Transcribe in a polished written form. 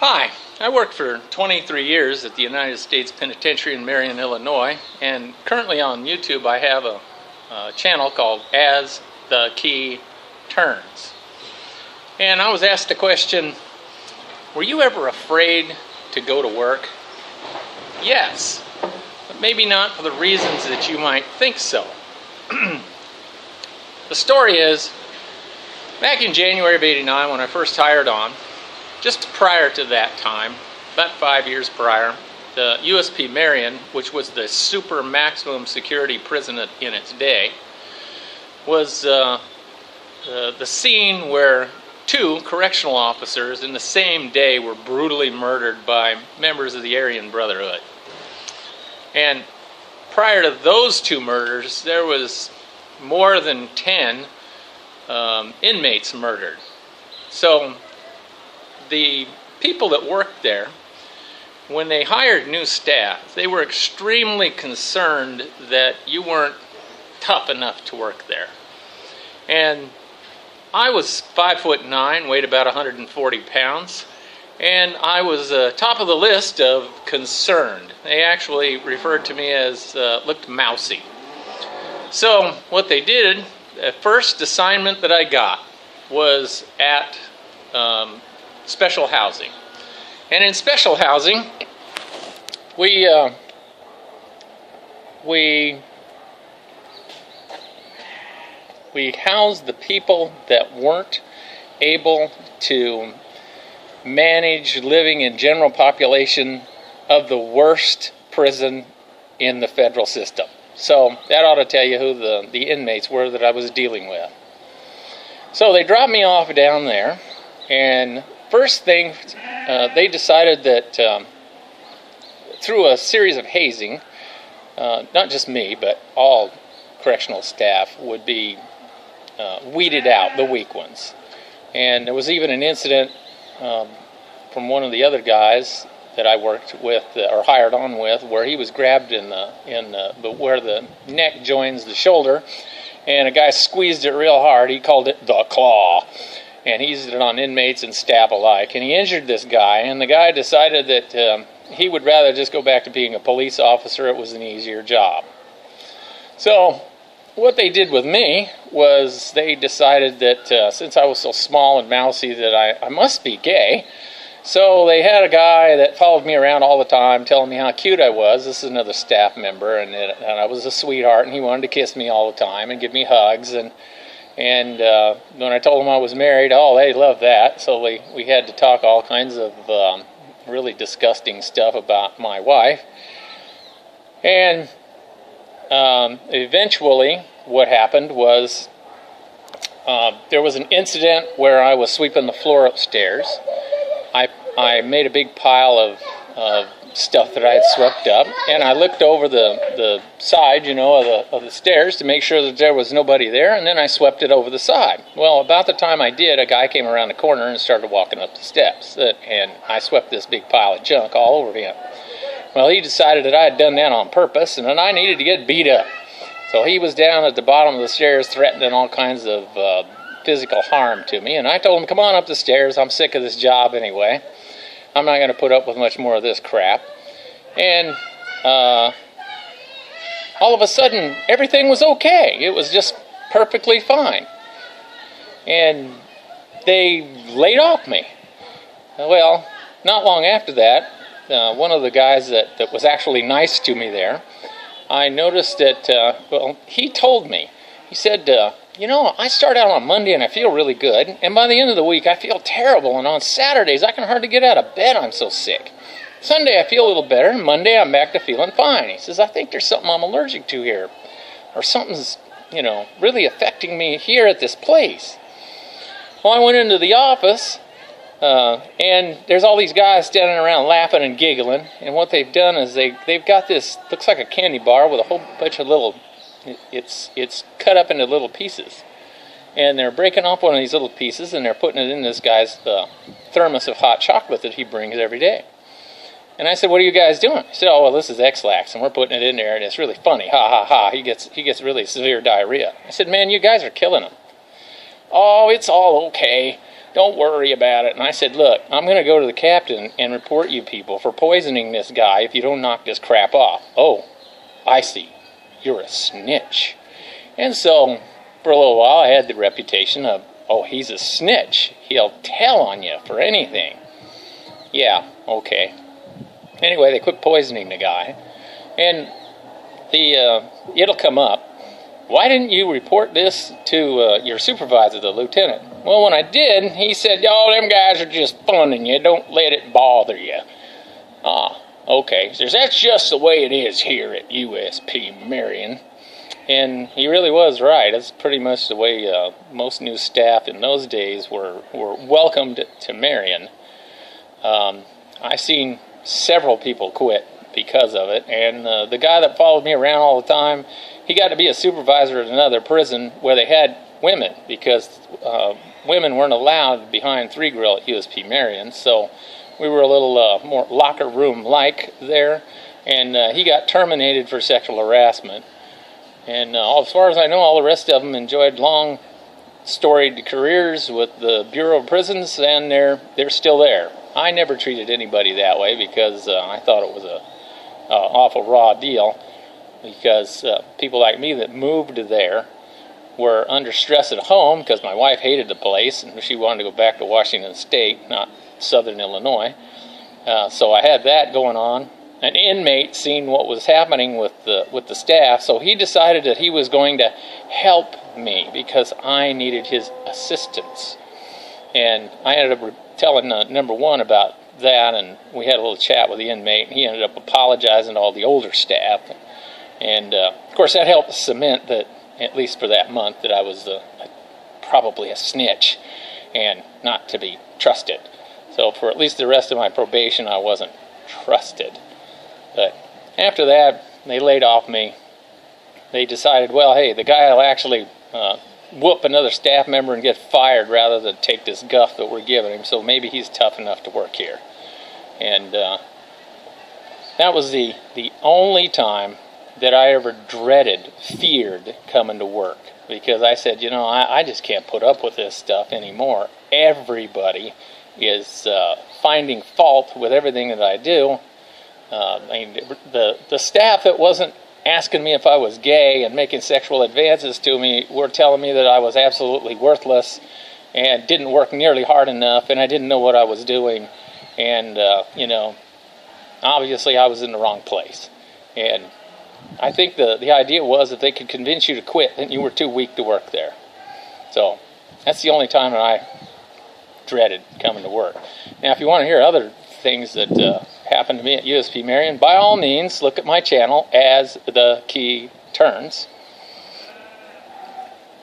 Hi, I worked for 23 years at the United States Penitentiary in Marion, Illinois, and currently on YouTube I have a channel called As the Key Turns. And I was asked the question, were you ever afraid to go to work? Yes, but maybe not for the reasons that you might think so. The story is, back in January of '89 when I first hired on, just prior to that time, about 5 years prior, the USP Marion, which was the super maximum security prison in its day, was the scene where two correctional officers in the same day were brutally murdered by members of the Aryan Brotherhood. And prior to those two murders, there was more than 10 inmates murdered. So the people that worked there, when they hired new staff, they were extremely concerned that you weren't tough enough to work there. And I was 5'9", weighed about 140 pounds, and I was top of the list of concerned. They actually referred to me as looked mousy. So what they did, the first assignment that I got was at special housing. And in special housing, we housed the people that weren't able to manage living in general population of the worst prison in the federal system. So that ought to tell you who the inmates were that I was dealing with. So they dropped me off down there, and first thing, they decided that through a series of hazing, not just me, but all correctional staff would be weeded out, the weak ones. And there was even an incident from one of the other guys that I worked with or hired on with, where he was grabbed in where the neck joins the shoulder, and a guy squeezed it real hard. He called it the claw. And he used it on inmates and staff alike. And he injured this guy, and the guy decided that he would rather just go back to being a police officer. It was an easier job. So what they did with me was they decided that since I was so small and mousy that I must be gay. So they had a guy that followed me around all the time telling me how cute I was. This is another staff member, and I was a sweetheart, and he wanted to kiss me all the time and give me hugs. And when I told them I was married, they loved that. So we had to talk all kinds of really disgusting stuff about my wife. And eventually what happened was there was an incident where I was sweeping the floor upstairs. I made a big pile of stuff that I had swept up, and I looked over the side, of the stairs to make sure that there was nobody there, and then I swept it over the side. Well, about the time I did, a guy came around the corner and started walking up the steps, and I swept this big pile of junk all over him. Well, he decided that I had done that on purpose, and that I needed to get beat up. So he was down at the bottom of the stairs threatening all kinds of physical harm to me, and I told him, come on up the stairs, I'm sick of this job anyway. I'm not going to put up with much more of this crap. And all of a sudden, everything was okay. It was just perfectly fine. And they laid off me. Well, not long after that, one of the guys that was actually nice to me there, I noticed that, he told me, he said, I start out on Monday and I feel really good, and by the end of the week I feel terrible, and on Saturdays I can hardly get out of bed, I'm so sick. Sunday I feel a little better, and Monday I'm back to feeling fine. He says, I think there's something I'm allergic to here, or something's, really affecting me here at this place. Well, I went into the office, and there's all these guys standing around laughing and giggling, and what they've done is they've got this, looks like a candy bar with a whole bunch of little, it's cut up into little pieces. And they're breaking off one of these little pieces, and they're putting it in this guy's thermos of hot chocolate that he brings every day. And I said, what are you guys doing? He said, this is X-Lax, and we're putting it in there, and it's really funny. Ha, ha, ha. He gets really severe diarrhea. I said, man, you guys are killing him. Oh, it's all okay. Don't worry about it. And I said, look, I'm going to go to the captain and report you people for poisoning this guy if you don't knock this crap off. Oh, I see. You're a snitch. And so, for a little while, I had the reputation of, oh, he's a snitch. He'll tell on you for anything. Yeah, okay. Anyway, they quit poisoning the guy. And it'll come up. Why didn't you report this to your supervisor, the lieutenant? Well, when I did, he said, oh, them guys are just funning you. Don't let it bother you. Ah, okay. He says, that's just the way it is here at USP Marion. And he really was right. That's pretty much the way most new staff in those days were welcomed to Marion. I seen several people quit because of it. And the guy that followed me around all the time, he got to be a supervisor at another prison where they had women, because women weren't allowed behind 3 Grill at USP Marion. So we were a little more locker room-like there. And he got terminated for sexual harassment. And as far as I know, all the rest of them enjoyed long, storied careers with the Bureau of Prisons, and they're still there. I never treated anybody that way because I thought it was a awful raw deal, because people like me that moved there were under stress at home because my wife hated the place and she wanted to go back to Washington State, not Southern Illinois. So I had that going on. An inmate seen what was happening with the staff, so he decided that he was going to help me because I needed his assistance. And I ended up telling number 1 about that, and we had a little chat with the inmate, and he ended up apologizing to all the older staff. And of course that helped cement that, at least for that month, that I was probably a snitch and not to be trusted. So for at least the rest of my probation, I wasn't trusted. But after that, they laid off me. They decided, well, hey, the guy will actually whoop another staff member and get fired rather than take this guff that we're giving him, so maybe he's tough enough to work here. And that was the only time that I ever dreaded, feared coming to work, because I said, you know, I just can't put up with this stuff anymore. Everybody is finding fault with everything that I do. I mean, the staff that wasn't asking me if I was gay and making sexual advances to me were telling me that I was absolutely worthless and didn't work nearly hard enough, and I didn't know what I was doing. And, you know, obviously I was in the wrong place. And I think the idea was if they could convince you to quit, then you were too weak to work there. So that's the only time that I dreaded coming to work. Now, if you want to hear other things that happened to me at USP Marion, by all means, look at my channel As the Key Turns.